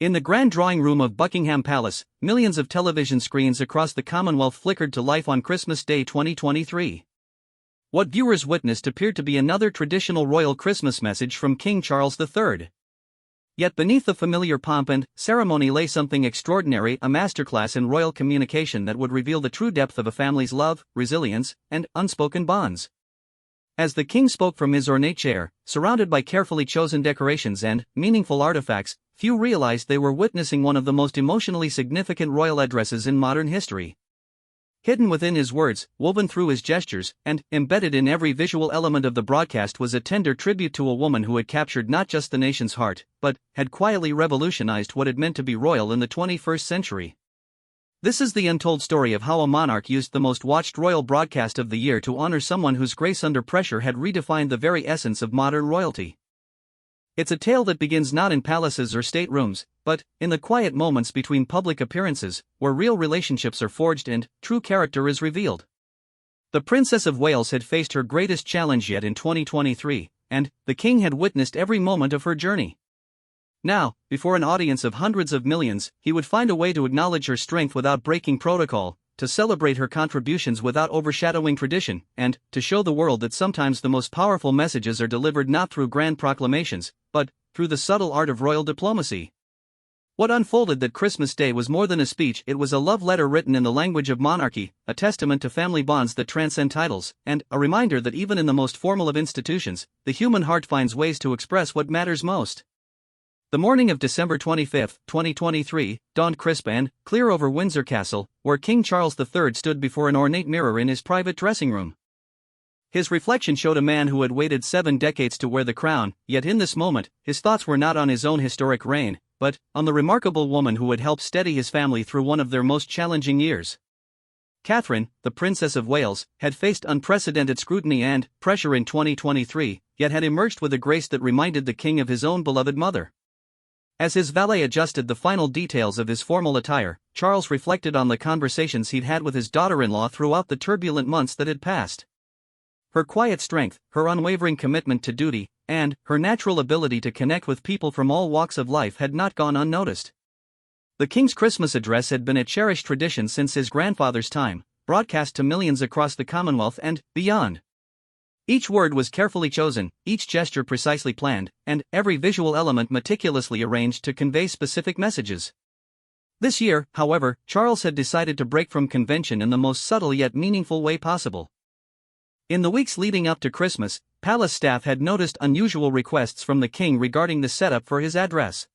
In the grand drawing room of Buckingham Palace, millions of television screens across the Commonwealth flickered to life on Christmas Day 2023. What viewers witnessed appeared to be another traditional royal Christmas message from King Charles III. Yet beneath the familiar pomp and ceremony lay something extraordinary, a masterclass in royal communication that would reveal the true depth of a family's love, resilience, and unspoken bonds. As the king spoke from his ornate chair, surrounded by carefully chosen decorations and meaningful artifacts, few realized they were witnessing one of the most emotionally significant royal addresses in modern history. Hidden within his words, woven through his gestures, and embedded in every visual element of the broadcast was a tender tribute to a woman who had captured not just the nation's heart, but had quietly revolutionized what it meant to be royal in the 21st century. This is the untold story of how a monarch used the most watched royal broadcast of the year to honor someone whose grace under pressure had redefined the very essence of modern royalty. It's a tale that begins not in palaces or staterooms, but in the quiet moments between public appearances, where real relationships are forged and true character is revealed. The Princess of Wales had faced her greatest challenge yet in 2023, and the king had witnessed every moment of her journey. Now, before an audience of hundreds of millions, he would find a way to acknowledge her strength without breaking protocol, to celebrate her contributions without overshadowing tradition, and to show the world that sometimes the most powerful messages are delivered not through grand proclamations, but through the subtle art of royal diplomacy. What unfolded that Christmas Day was more than a speech, it was a love letter written in the language of monarchy, a testament to family bonds that transcend titles, and a reminder that even in the most formal of institutions, the human heart finds ways to express what matters most. The morning of December 25, 2023, dawned crisp and clear over Windsor Castle, where King Charles III stood before an ornate mirror in his private dressing room. His reflection showed a man who had waited 7 decades to wear the crown, yet in this moment, his thoughts were not on his own historic reign, but on the remarkable woman who had helped steady his family through one of their most challenging years. Catherine, the Princess of Wales, had faced unprecedented scrutiny and pressure in 2023, yet had emerged with a grace that reminded the king of his own beloved mother. As his valet adjusted the final details of his formal attire, Charles reflected on the conversations he'd had with his daughter-in-law throughout the turbulent months that had passed. Her quiet strength, her unwavering commitment to duty, and her natural ability to connect with people from all walks of life had not gone unnoticed. The king's Christmas address had been a cherished tradition since his grandfather's time, broadcast to millions across the Commonwealth and beyond. Each word was carefully chosen, each gesture precisely planned, and every visual element meticulously arranged to convey specific messages. This year, however, Charles had decided to break from convention in the most subtle yet meaningful way possible. In the weeks leading up to Christmas, palace staff had noticed unusual requests from the king regarding the setup for his address.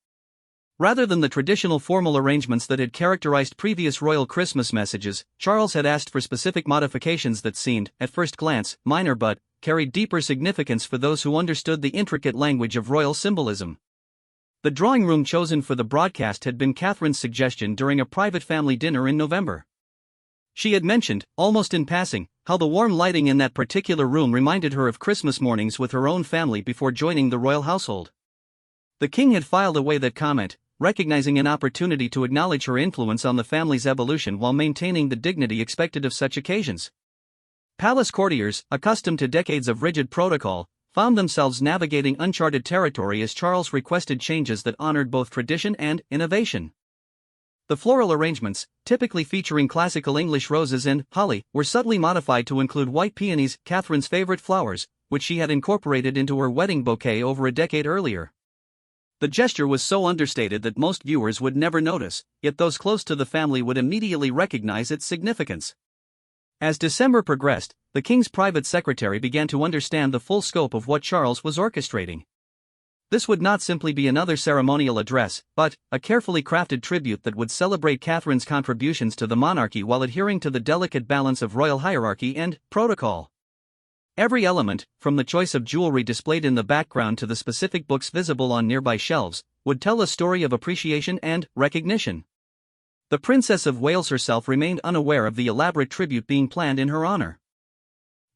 Rather than the traditional formal arrangements that had characterized previous royal Christmas messages, Charles had asked for specific modifications that seemed, at first glance, minor but carried deeper significance for those who understood the intricate language of royal symbolism. The drawing room chosen for the broadcast had been Catherine's suggestion during a private family dinner in November. She had mentioned, almost in passing, how the warm lighting in that particular room reminded her of Christmas mornings with her own family before joining the royal household. The king had filed away that comment, recognizing an opportunity to acknowledge her influence on the family's evolution while maintaining the dignity expected of such occasions. Palace courtiers, accustomed to decades of rigid protocol, found themselves navigating uncharted territory as Charles requested changes that honored both tradition and innovation. The floral arrangements, typically featuring classical English roses and holly, were subtly modified to include white peonies, Catherine's favorite flowers, which she had incorporated into her wedding bouquet over a decade earlier. The gesture was so understated that most viewers would never notice, yet those close to the family would immediately recognize its significance. As December progressed, the king's private secretary began to understand the full scope of what Charles was orchestrating. This would not simply be another ceremonial address, but a carefully crafted tribute that would celebrate Catherine's contributions to the monarchy while adhering to the delicate balance of royal hierarchy and protocol. Every element, from the choice of jewelry displayed in the background to the specific books visible on nearby shelves, would tell a story of appreciation and recognition. The Princess of Wales herself remained unaware of the elaborate tribute being planned in her honor.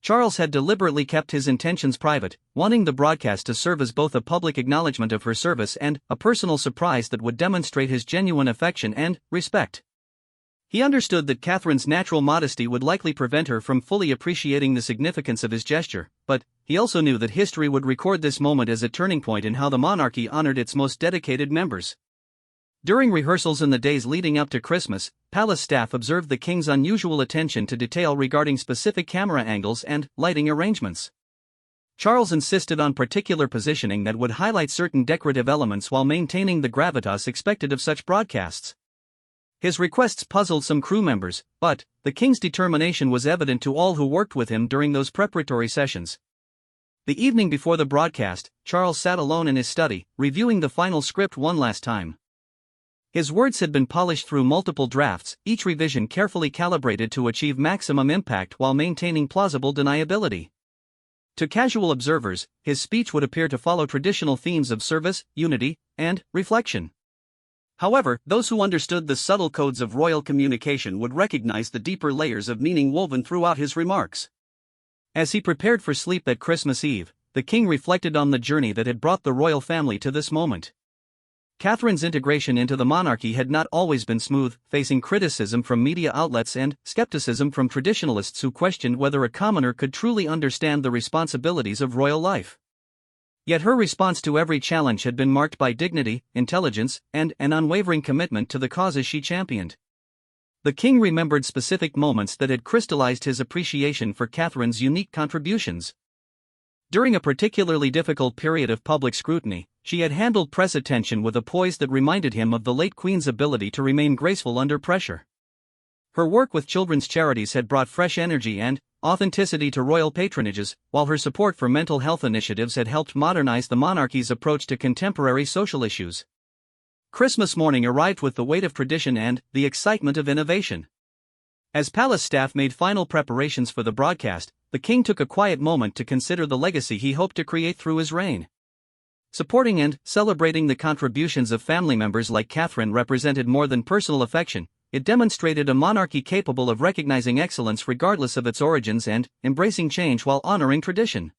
Charles had deliberately kept his intentions private, wanting the broadcast to serve as both a public acknowledgement of her service and a personal surprise that would demonstrate his genuine affection and respect. He understood that Catherine's natural modesty would likely prevent her from fully appreciating the significance of his gesture, but he also knew that history would record this moment as a turning point in how the monarchy honored its most dedicated members. During rehearsals in the days leading up to Christmas, palace staff observed the king's unusual attention to detail regarding specific camera angles and lighting arrangements. Charles insisted on particular positioning that would highlight certain decorative elements while maintaining the gravitas expected of such broadcasts. His requests puzzled some crew members, but the king's determination was evident to all who worked with him during those preparatory sessions. The evening before the broadcast, Charles sat alone in his study, reviewing the final script one last time. His words had been polished through multiple drafts, each revision carefully calibrated to achieve maximum impact while maintaining plausible deniability. To casual observers, his speech would appear to follow traditional themes of service, unity, and reflection. However, those who understood the subtle codes of royal communication would recognize the deeper layers of meaning woven throughout his remarks. As he prepared for sleep that Christmas Eve, the king reflected on the journey that had brought the royal family to this moment. Catherine's integration into the monarchy had not always been smooth, facing criticism from media outlets and skepticism from traditionalists who questioned whether a commoner could truly understand the responsibilities of royal life. Yet her response to every challenge had been marked by dignity, intelligence, and an unwavering commitment to the causes she championed. The king remembered specific moments that had crystallized his appreciation for Catherine's unique contributions. During a particularly difficult period of public scrutiny, she had handled press attention with a poise that reminded him of the late Queen's ability to remain graceful under pressure. Her work with children's charities had brought fresh energy and authenticity to royal patronages, while her support for mental health initiatives had helped modernize the monarchy's approach to contemporary social issues. Christmas morning arrived with the weight of tradition and the excitement of innovation. As palace staff made final preparations for the broadcast, the king took a quiet moment to consider the legacy he hoped to create through his reign. Supporting and celebrating the contributions of family members like Catherine represented more than personal affection. It demonstrated a monarchy capable of recognizing excellence regardless of its origins and embracing change while honoring tradition.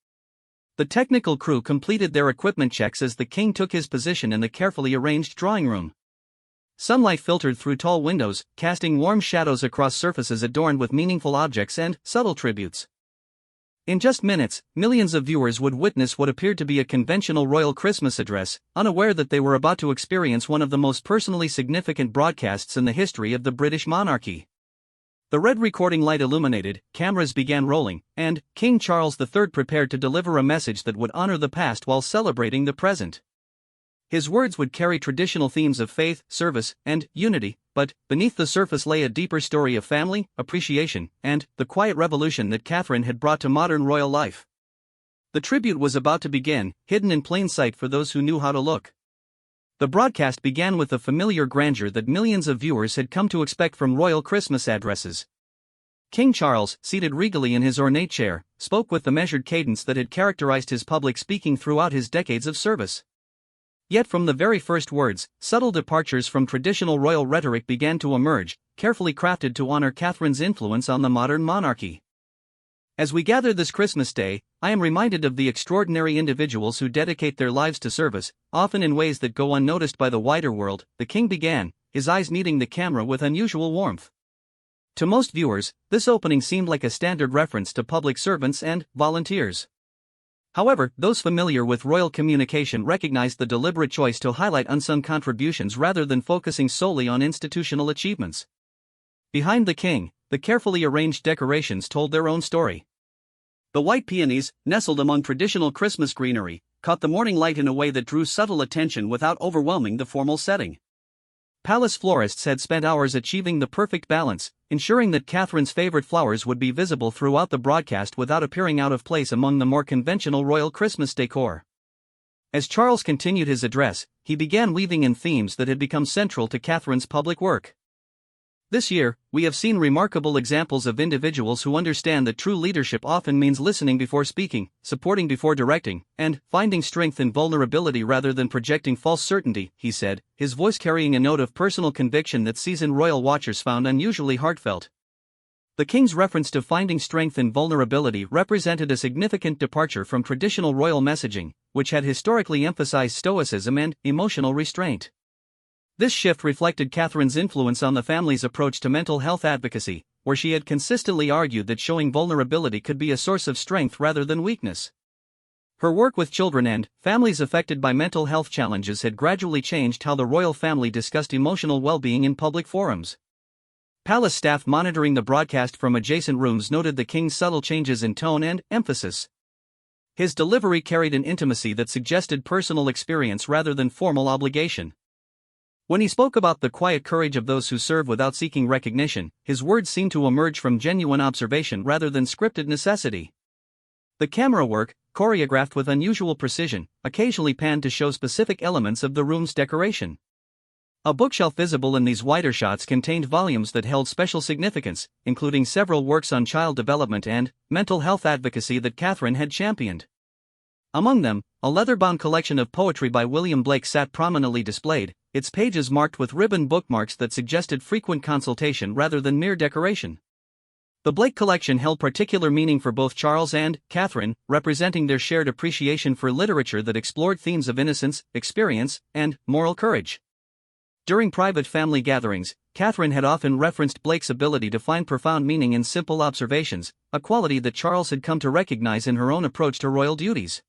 The technical crew completed their equipment checks as the king took his position in the carefully arranged drawing room. Sunlight filtered through tall windows, casting warm shadows across surfaces adorned with meaningful objects and subtle tributes. In just minutes, millions of viewers would witness what appeared to be a conventional royal Christmas address, unaware that they were about to experience one of the most personally significant broadcasts in the history of the British monarchy. The red recording light illuminated, cameras began rolling, and King Charles III prepared to deliver a message that would honor the past while celebrating the present. His words would carry traditional themes of faith, service, and unity, but beneath the surface lay a deeper story of family, appreciation, and the quiet revolution that Catherine had brought to modern royal life. The tribute was about to begin, hidden in plain sight for those who knew how to look. The broadcast began with the familiar grandeur that millions of viewers had come to expect from royal Christmas addresses. King Charles, seated regally in his ornate chair, spoke with the measured cadence that had characterized his public speaking throughout his decades of service. Yet from the very first words, subtle departures from traditional royal rhetoric began to emerge, carefully crafted to honor Catherine's influence on the modern monarchy. As we gather this Christmas Day, I am reminded of the extraordinary individuals who dedicate their lives to service, often in ways that go unnoticed by the wider world, the king began, his eyes meeting the camera with unusual warmth. To most viewers, this opening seemed like a standard reference to public servants and volunteers. However, those familiar with royal communication recognized the deliberate choice to highlight unsung contributions rather than focusing solely on institutional achievements. Behind the king, the carefully arranged decorations told their own story. The white peonies, nestled among traditional Christmas greenery, caught the morning light in a way that drew subtle attention without overwhelming the formal setting. Palace florists had spent hours achieving the perfect balance, ensuring that Catherine's favorite flowers would be visible throughout the broadcast without appearing out of place among the more conventional royal Christmas decor. As Charles continued his address, he began weaving in themes that had become central to Catherine's public work. This year, we have seen remarkable examples of individuals who understand that true leadership often means listening before speaking, supporting before directing, and finding strength in vulnerability rather than projecting false certainty, he said, his voice carrying a note of personal conviction that seasoned royal watchers found unusually heartfelt. The king's reference to finding strength in vulnerability represented a significant departure from traditional royal messaging, which had historically emphasized stoicism and emotional restraint. This shift reflected Catherine's influence on the family's approach to mental health advocacy, where she had consistently argued that showing vulnerability could be a source of strength rather than weakness. Her work with children and families affected by mental health challenges had gradually changed how the royal family discussed emotional well-being in public forums. Palace staff monitoring the broadcast from adjacent rooms noted the king's subtle changes in tone and emphasis. His delivery carried an intimacy that suggested personal experience rather than formal obligation. When he spoke about the quiet courage of those who serve without seeking recognition, his words seemed to emerge from genuine observation rather than scripted necessity. The camera work, choreographed with unusual precision, occasionally panned to show specific elements of the room's decoration. A bookshelf visible in these wider shots contained volumes that held special significance, including several works on child development and mental health advocacy that Catherine had championed. Among them, a leather-bound collection of poetry by William Blake sat prominently displayed, its pages marked with ribbon bookmarks that suggested frequent consultation rather than mere decoration. The Blake collection held particular meaning for both Charles and Catherine, representing their shared appreciation for literature that explored themes of innocence, experience, and moral courage. During private family gatherings, Catherine had often referenced Blake's ability to find profound meaning in simple observations, a quality that Charles had come to recognize in her own approach to royal duties.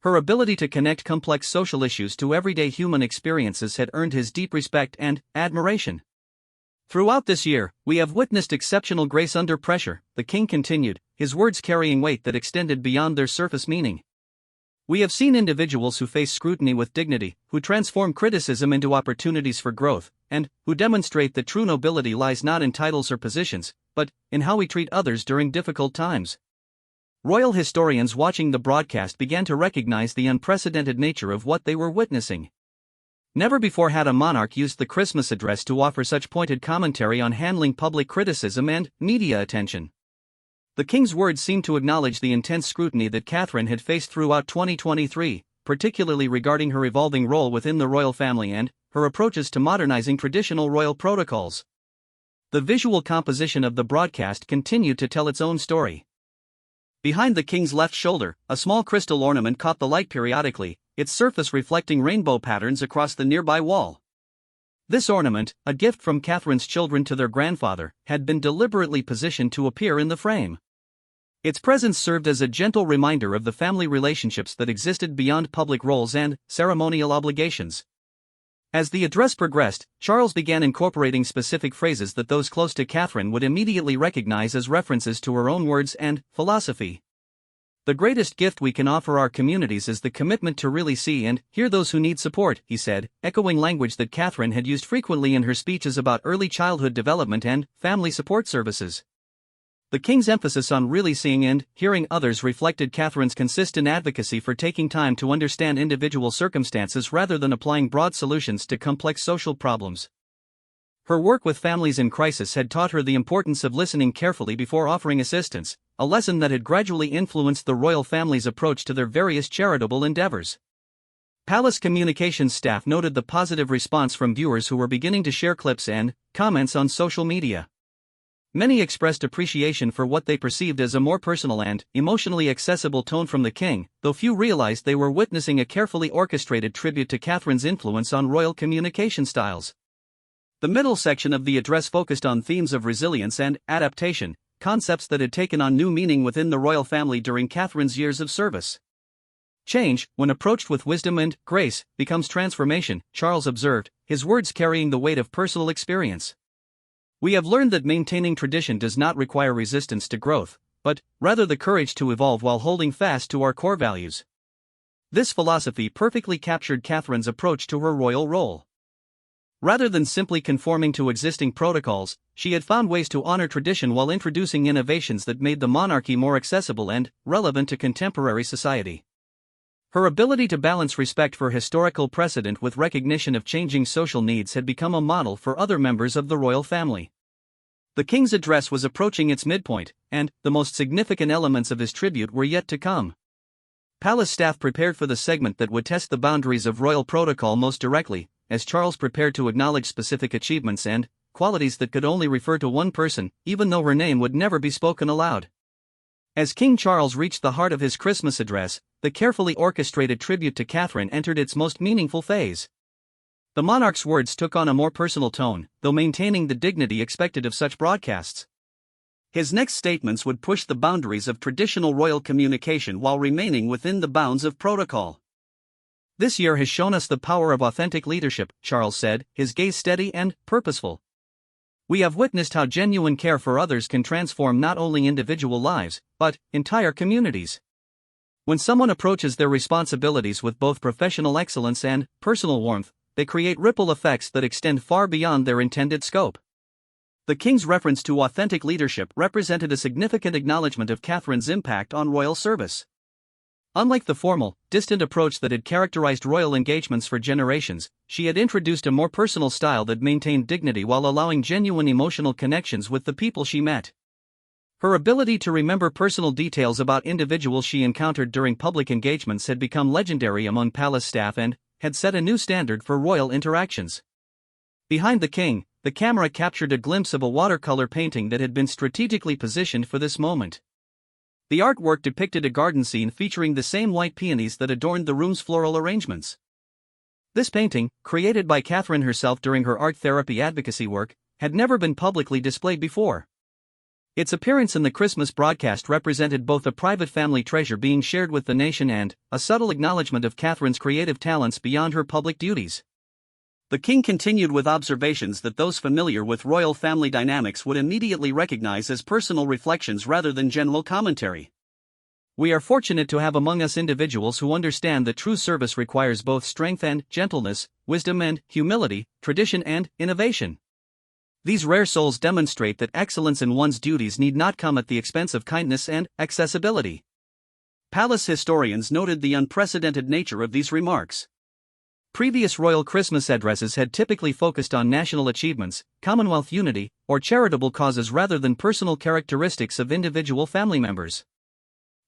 Her ability to connect complex social issues to everyday human experiences had earned his deep respect and admiration. Throughout this year, we have witnessed exceptional grace under pressure, the king continued, his words carrying weight that extended beyond their surface meaning. We have seen individuals who face scrutiny with dignity, who transform criticism into opportunities for growth, and who demonstrate that true nobility lies not in titles or positions, but in how we treat others during difficult times. Royal historians watching the broadcast began to recognize the unprecedented nature of what they were witnessing. Never before had a monarch used the Christmas address to offer such pointed commentary on handling public criticism and media attention. The king's words seemed to acknowledge the intense scrutiny that Catherine had faced throughout 2023, particularly regarding her evolving role within the royal family and her approaches to modernizing traditional royal protocols. The visual composition of the broadcast continued to tell its own story. Behind the king's left shoulder, a small crystal ornament caught the light periodically, its surface reflecting rainbow patterns across the nearby wall. This ornament, a gift from Catherine's children to their grandfather, had been deliberately positioned to appear in the frame. Its presence served as a gentle reminder of the family relationships that existed beyond public roles and ceremonial obligations. As the address progressed, Charles began incorporating specific phrases that those close to Catherine would immediately recognize as references to her own words and philosophy. "The greatest gift we can offer our communities is the commitment to really see and hear those who need support," he said, echoing language that Catherine had used frequently in her speeches about early childhood development and family support services. The king's emphasis on really seeing and hearing others reflected Catherine's consistent advocacy for taking time to understand individual circumstances rather than applying broad solutions to complex social problems. Her work with families in crisis had taught her the importance of listening carefully before offering assistance, a lesson that had gradually influenced the royal family's approach to their various charitable endeavors. Palace communications staff noted the positive response from viewers who were beginning to share clips and comments on social media. Many expressed appreciation for what they perceived as a more personal and emotionally accessible tone from the king, though few realized they were witnessing a carefully orchestrated tribute to Catherine's influence on royal communication styles. The middle section of the address focused on themes of resilience and adaptation, concepts that had taken on new meaning within the royal family during Catherine's years of service. "Change, when approached with wisdom and grace, becomes transformation," Charles observed, his words carrying the weight of personal experience. "We have learned that maintaining tradition does not require resistance to growth, but rather the courage to evolve while holding fast to our core values." This philosophy perfectly captured Catherine's approach to her royal role. Rather than simply conforming to existing protocols, she had found ways to honor tradition while introducing innovations that made the monarchy more accessible and relevant to contemporary society. Her ability to balance respect for historical precedent with recognition of changing social needs had become a model for other members of the royal family. The king's address was approaching its midpoint, and the most significant elements of his tribute were yet to come. Palace staff prepared for the segment that would test the boundaries of royal protocol most directly, as Charles prepared to acknowledge specific achievements and qualities that could only refer to one person, even though her name would never be spoken aloud. As King Charles reached the heart of his Christmas address, the carefully orchestrated tribute to Catherine entered its most meaningful phase. The monarch's words took on a more personal tone, though maintaining the dignity expected of such broadcasts. His next statements would push the boundaries of traditional royal communication while remaining within the bounds of protocol. "This year has shown us the power of authentic leadership," Charles said, his gaze steady and purposeful. "We have witnessed how genuine care for others can transform not only individual lives, but entire communities. When someone approaches their responsibilities with both professional excellence and personal warmth, they create ripple effects that extend far beyond their intended scope." The king's reference to authentic leadership represented a significant acknowledgement of Catherine's impact on royal service. Unlike the formal, distant approach that had characterized royal engagements for generations, she had introduced a more personal style that maintained dignity while allowing genuine emotional connections with the people she met. Her ability to remember personal details about individuals she encountered during public engagements had become legendary among palace staff and had set a new standard for royal interactions. Behind the king, the camera captured a glimpse of a watercolor painting that had been strategically positioned for this moment. The artwork depicted a garden scene featuring the same white peonies that adorned the room's floral arrangements. This painting, created by Catherine herself during her art therapy advocacy work, had never been publicly displayed before. Its appearance in the Christmas broadcast represented both a private family treasure being shared with the nation and a subtle acknowledgement of Catherine's creative talents beyond her public duties. The king continued with observations that those familiar with royal family dynamics would immediately recognize as personal reflections rather than general commentary. "We are fortunate to have among us individuals who understand that true service requires both strength and gentleness, wisdom and humility, tradition and innovation. These rare souls demonstrate that excellence in one's duties need not come at the expense of kindness and accessibility." Palace historians noted the unprecedented nature of these remarks. Previous royal Christmas addresses had typically focused on national achievements, Commonwealth unity, or charitable causes rather than personal characteristics of individual family members.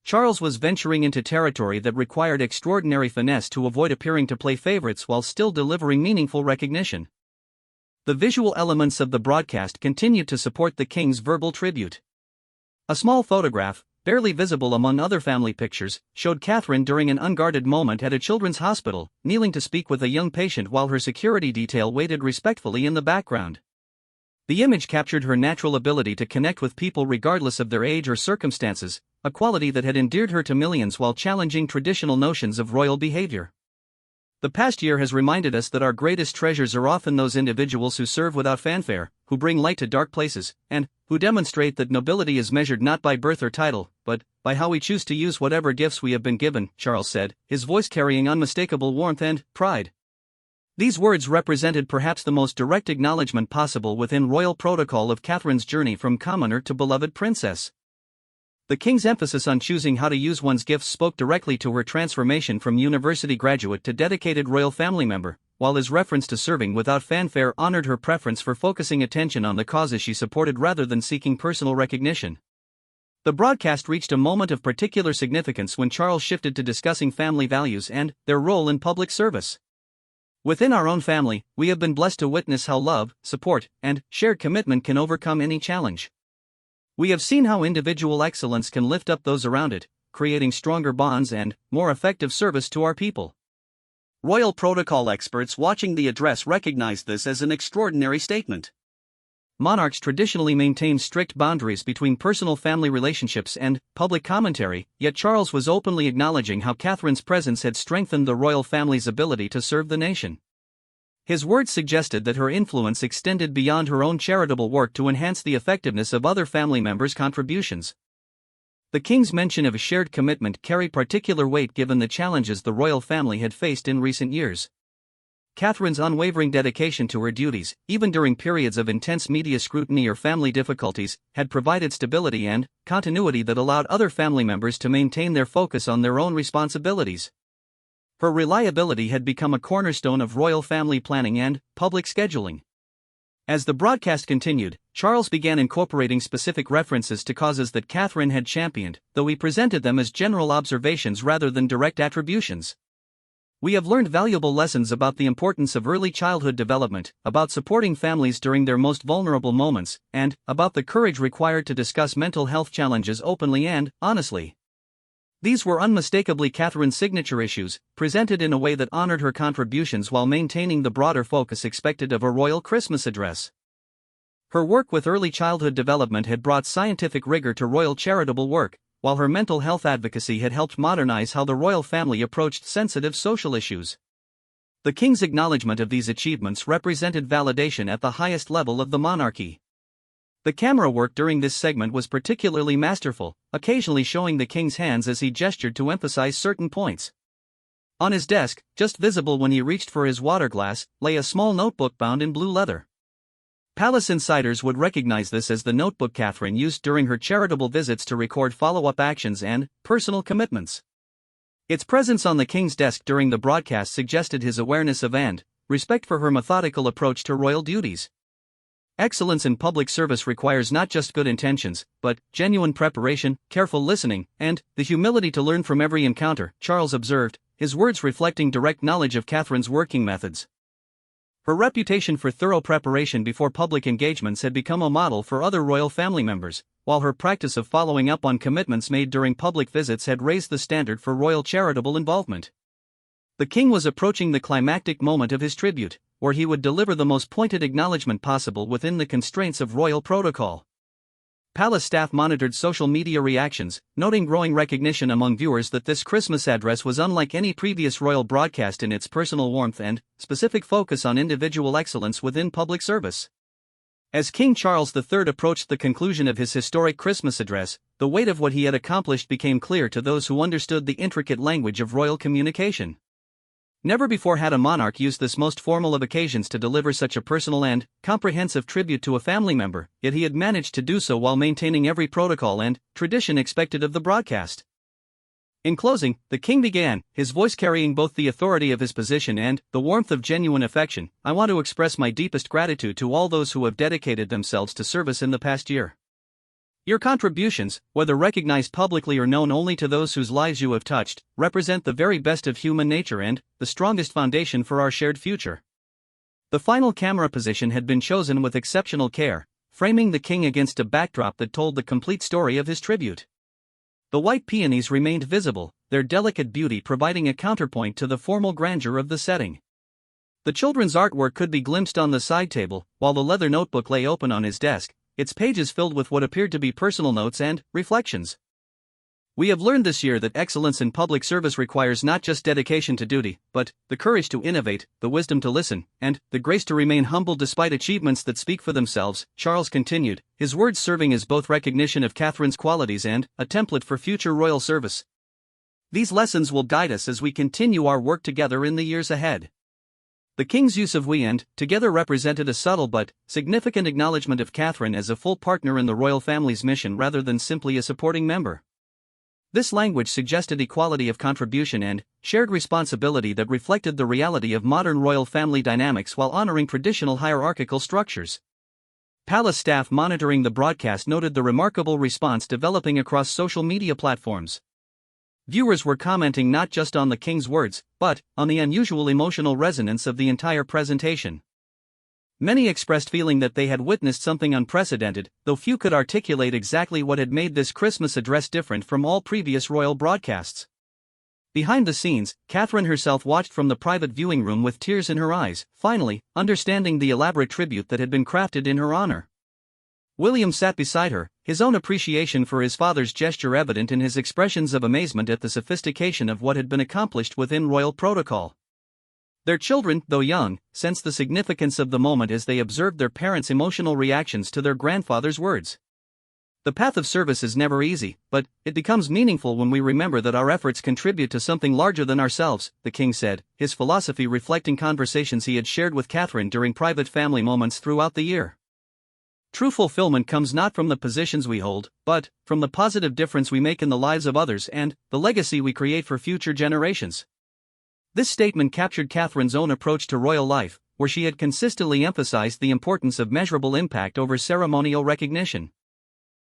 Charles was venturing into territory that required extraordinary finesse to avoid appearing to play favorites while still delivering meaningful recognition. The visual elements of the broadcast continued to support the king's verbal tribute. A small photograph, barely visible among other family pictures, showed Catherine during an unguarded moment at a children's hospital, kneeling to speak with a young patient while her security detail waited respectfully in the background. The image captured her natural ability to connect with people regardless of their age or circumstances, a quality that had endeared her to millions while challenging traditional notions of royal behavior. The past year has reminded us that our greatest treasures are often those individuals who serve without fanfare, who bring light to dark places, and who demonstrate that nobility is measured not by birth or title, but by how we choose to use whatever gifts we have been given, Charles said, his voice carrying unmistakable warmth and pride. These words represented perhaps the most direct acknowledgement possible within royal protocol of Catherine's journey from commoner to beloved princess. The king's emphasis on choosing how to use one's gifts spoke directly to her transformation from university graduate to dedicated royal family member, while his reference to serving without fanfare honored her preference for focusing attention on the causes she supported rather than seeking personal recognition. The broadcast reached a moment of particular significance when Charles shifted to discussing family values and their role in public service. "Within our own family, we have been blessed to witness how love, support, and shared commitment can overcome any challenge. We have seen how individual excellence can lift up those around it, creating stronger bonds and more effective service to our people." Royal protocol experts watching the address recognized this as an extraordinary statement. Monarchs traditionally maintained strict boundaries between personal family relationships and public commentary, yet Charles was openly acknowledging how Catherine's presence had strengthened the royal family's ability to serve the nation. His words suggested that her influence extended beyond her own charitable work to enhance the effectiveness of other family members' contributions. The king's mention of a shared commitment carried particular weight given the challenges the royal family had faced in recent years. Catherine's unwavering dedication to her duties, even during periods of intense media scrutiny or family difficulties, had provided stability and continuity that allowed other family members to maintain their focus on their own responsibilities. Her reliability had become a cornerstone of royal family planning and public scheduling. As the broadcast continued, Charles began incorporating specific references to causes that Catherine had championed, though he presented them as general observations rather than direct attributions. "We have learned valuable lessons about the importance of early childhood development, about supporting families during their most vulnerable moments, and about the courage required to discuss mental health challenges openly and honestly." These were unmistakably Catherine's signature issues, presented in a way that honored her contributions while maintaining the broader focus expected of a royal Christmas address. Her work with early childhood development had brought scientific rigor to royal charitable work, while her mental health advocacy had helped modernize how the royal family approached sensitive social issues. The king's acknowledgement of these achievements represented validation at the highest level of the monarchy. The camera work during this segment was particularly masterful, occasionally showing the king's hands as he gestured to emphasize certain points. On his desk, just visible when he reached for his water glass, lay a small notebook bound in blue leather. Palace insiders would recognize this as the notebook Catherine used during her charitable visits to record follow-up actions and personal commitments. Its presence on the king's desk during the broadcast suggested his awareness of and respect for her methodical approach to royal duties. Excellence in public service requires not just good intentions, but genuine preparation, careful listening, and the humility to learn from every encounter, Charles observed, his words reflecting direct knowledge of Catherine's working methods. Her reputation for thorough preparation before public engagements had become a model for other royal family members, while her practice of following up on commitments made during public visits had raised the standard for royal charitable involvement. The king was approaching the climactic moment of his tribute, where he would deliver the most pointed acknowledgement possible within the constraints of royal protocol. Palace staff monitored social media reactions, noting growing recognition among viewers that this Christmas address was unlike any previous royal broadcast in its personal warmth and specific focus on individual excellence within public service. As King Charles III approached the conclusion of his historic Christmas address, the weight of what he had accomplished became clear to those who understood the intricate language of royal communication. Never before had a monarch used this most formal of occasions to deliver such a personal and comprehensive tribute to a family member, yet he had managed to do so while maintaining every protocol and tradition expected of the broadcast. In closing, the king began, his voice carrying both the authority of his position and the warmth of genuine affection. I want to express my deepest gratitude to all those who have dedicated themselves to service in the past year. Your contributions, whether recognized publicly or known only to those whose lives you have touched, represent the very best of human nature and the strongest foundation for our shared future. The final camera position had been chosen with exceptional care, framing the king against a backdrop that told the complete story of his tribute. The white peonies remained visible, their delicate beauty providing a counterpoint to the formal grandeur of the setting. The children's artwork could be glimpsed on the side table, while the leather notebook lay open on his desk, its pages filled with what appeared to be personal notes and reflections. We have learned this year that excellence in public service requires not just dedication to duty, but the courage to innovate, the wisdom to listen, and the grace to remain humble despite achievements that speak for themselves, Charles continued, his words serving as both recognition of Catherine's qualities and a template for future royal service. These lessons will guide us as we continue our work together in the years ahead. The king's use of we and together represented a subtle but significant acknowledgement of Catherine as a full partner in the royal family's mission rather than simply a supporting member. This language suggested equality of contribution and shared responsibility that reflected the reality of modern royal family dynamics while honoring traditional hierarchical structures. Palace staff monitoring the broadcast noted the remarkable response developing across social media platforms. Viewers were commenting not just on the king's words, but on the unusual emotional resonance of the entire presentation. Many expressed feeling that they had witnessed something unprecedented, though few could articulate exactly what had made this Christmas address different from all previous royal broadcasts. Behind the scenes, Catherine herself watched from the private viewing room with tears in her eyes, finally understanding the elaborate tribute that had been crafted in her honor. William sat beside her, his own appreciation for his father's gesture evident in his expressions of amazement at the sophistication of what had been accomplished within royal protocol. Their children, though young, sensed the significance of the moment as they observed their parents' emotional reactions to their grandfather's words. The path of service is never easy, but it becomes meaningful when we remember that our efforts contribute to something larger than ourselves, the king said, his philosophy reflecting conversations he had shared with Catherine during private family moments throughout the year. True fulfillment comes not from the positions we hold, but from the positive difference we make in the lives of others and the legacy we create for future generations. This statement captured Catherine's own approach to royal life, where she had consistently emphasized the importance of measurable impact over ceremonial recognition.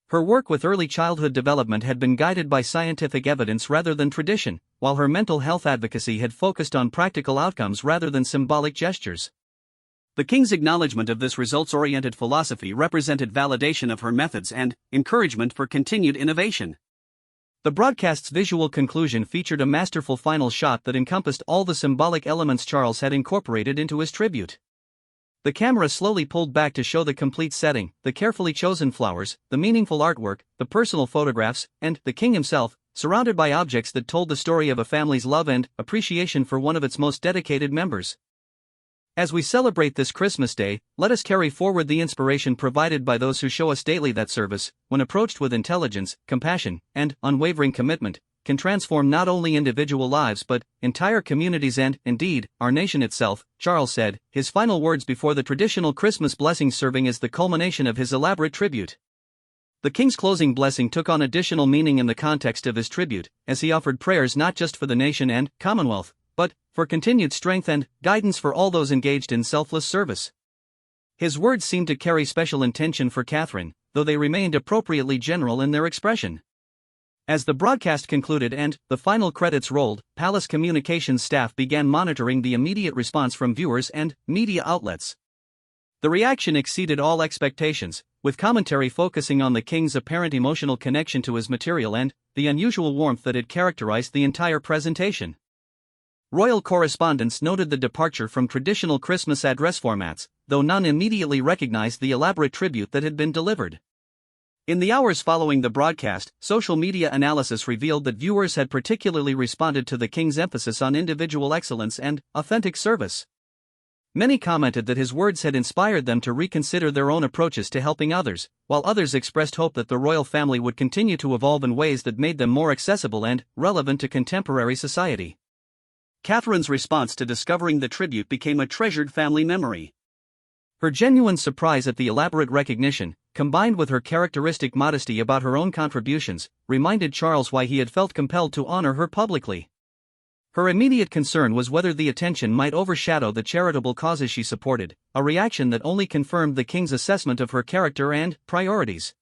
Her work with early childhood development had been guided by scientific evidence rather than tradition, while her mental health advocacy had focused on practical outcomes rather than symbolic gestures. The king's acknowledgement of this results-oriented philosophy represented validation of her methods and encouragement for continued innovation. The broadcast's visual conclusion featured a masterful final shot that encompassed all the symbolic elements Charles had incorporated into his tribute. The camera slowly pulled back to show the complete setting, the carefully chosen flowers, the meaningful artwork, the personal photographs, and the king himself, surrounded by objects that told the story of a family's love and appreciation for one of its most dedicated members. As we celebrate this Christmas Day, let us carry forward the inspiration provided by those who show us daily that service, when approached with intelligence, compassion, and unwavering commitment, can transform not only individual lives but entire communities and, indeed, our nation itself, Charles said, his final words before the traditional Christmas blessing serving as the culmination of his elaborate tribute. The king's closing blessing took on additional meaning in the context of his tribute, as he offered prayers not just for the nation and Commonwealth, but for continued strength and guidance for all those engaged in selfless service. His words seemed to carry special intention for Catherine, though they remained appropriately general in their expression. As the broadcast concluded and the final credits rolled, Palace Communications staff began monitoring the immediate response from viewers and media outlets. The reaction exceeded all expectations, with commentary focusing on the king's apparent emotional connection to his material and the unusual warmth that had characterized the entire presentation. Royal correspondents noted the departure from traditional Christmas address formats, though none immediately recognized the elaborate tribute that had been delivered. In the hours following the broadcast, social media analysis revealed that viewers had particularly responded to the king's emphasis on individual excellence and authentic service. Many commented that his words had inspired them to reconsider their own approaches to helping others, while others expressed hope that the royal family would continue to evolve in ways that made them more accessible and relevant to contemporary society. Catherine's response to discovering the tribute became a treasured family memory. Her genuine surprise at the elaborate recognition, combined with her characteristic modesty about her own contributions, reminded Charles why he had felt compelled to honor her publicly. Her immediate concern was whether the attention might overshadow the charitable causes she supported, a reaction that only confirmed the king's assessment of her character and priorities.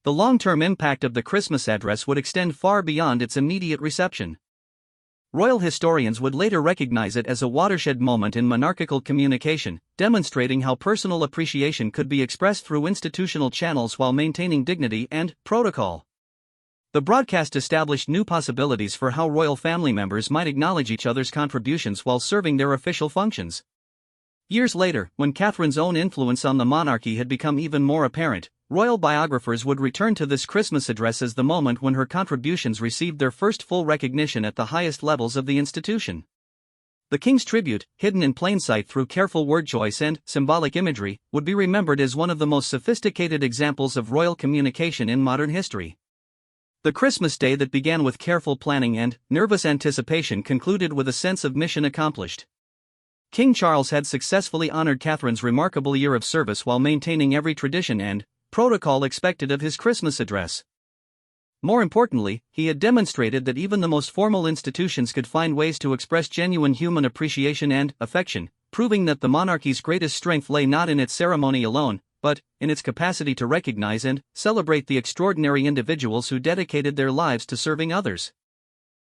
The long-term impact of the Christmas address would extend far beyond its immediate reception. Royal historians would later recognize it as a watershed moment in monarchical communication, demonstrating how personal appreciation could be expressed through institutional channels while maintaining dignity and protocol. The broadcast established new possibilities for how royal family members might acknowledge each other's contributions while serving their official functions. Years later, when Catherine's own influence on the monarchy had become even more apparent, royal biographers would return to this Christmas address as the moment when her contributions received their first full recognition at the highest levels of the institution. The king's tribute, hidden in plain sight through careful word choice and symbolic imagery, would be remembered as one of the most sophisticated examples of royal communication in modern history. The Christmas Day that began with careful planning and nervous anticipation concluded with a sense of mission accomplished. King Charles had successfully honored Catherine's remarkable year of service while maintaining every tradition and protocol expected of his Christmas address. More importantly, he had demonstrated that even the most formal institutions could find ways to express genuine human appreciation and affection, proving that the monarchy's greatest strength lay not in its ceremony alone, but in its capacity to recognize and celebrate the extraordinary individuals who dedicated their lives to serving others.